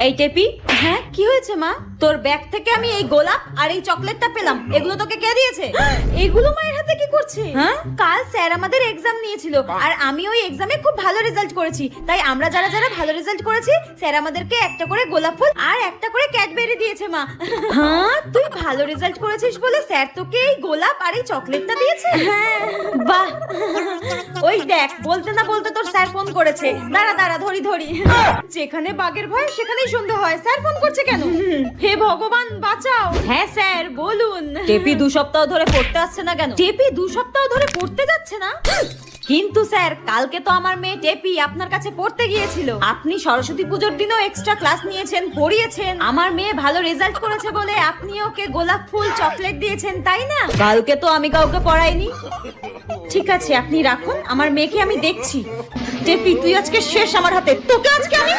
এই টেপি, হ্যাঁ কি হয়েছে মা? তোর ব্যাগ থেকে আমি এই গোলাপ আর এই চকলেটটা পেলাম, এগুলো তোকে কে দিয়েছে? এগুলো মায়ের হাতে কি করছে? হ্যাঁ, কাল স্যার আমাদের এক্সাম নিয়েছিল আর আমি ওই এক্সামে খুব ভালো রেজাল্ট করেছি, তাই আমরা যারা যারা ভালো রেজাল্ট করেছি স্যার আমাদেরকে একটা করে গোলাপ ফুল আর একটা করে ক্যাডবেরি দিয়েছে মা। হ্যাঁ, তুই ভালো রেজাল্ট করেছিস বলে স্যার তোকে এই গোলাপ আর এই চকলেটটা দিয়েছে? হ্যাঁ, বাহ। ওই দেখ, বলতে না বলতে তোর স্যার ফোন করেছে। দাঁড়া দাঁড়া, ধরি ধরি। যেখানে বাঘের ভয় সেখানেই সন্ধে হয়। স্যার ফোন করছে কেন? হে ভগবান বাঁচাও। হ্যাঁ স্যার বলুন। টেপি 2 সপ্তাহ ধরে পড়তে আসছে না কেন? টেপি 2 সপ্তাহ ধরে পড়তে যাচ্ছে না? কিন্তু স্যার, কালকে তো আমার মেয়ে টেপি আপনার কাছে পড়তে গিয়েছিল। আপনি সরস্বতী পুজোর দিনও এক্সট্রা ক্লাস নিয়েছেন, পড়িয়েছেন। আমার মেয়ে ভালো রেজাল্ট করেছে বলে আপনি ওকে গোলাপ ফুল চকলেট দিয়েছেন, তাই না? কালকে তো আমি কাউকে পড়াইনি। ঠিক আছে, আপনি রাখুন, আমার মেয়েকে আমি দেখছি। টেপি তুই আজকে শেষ আমার হাতে, তোকে আজকে আমি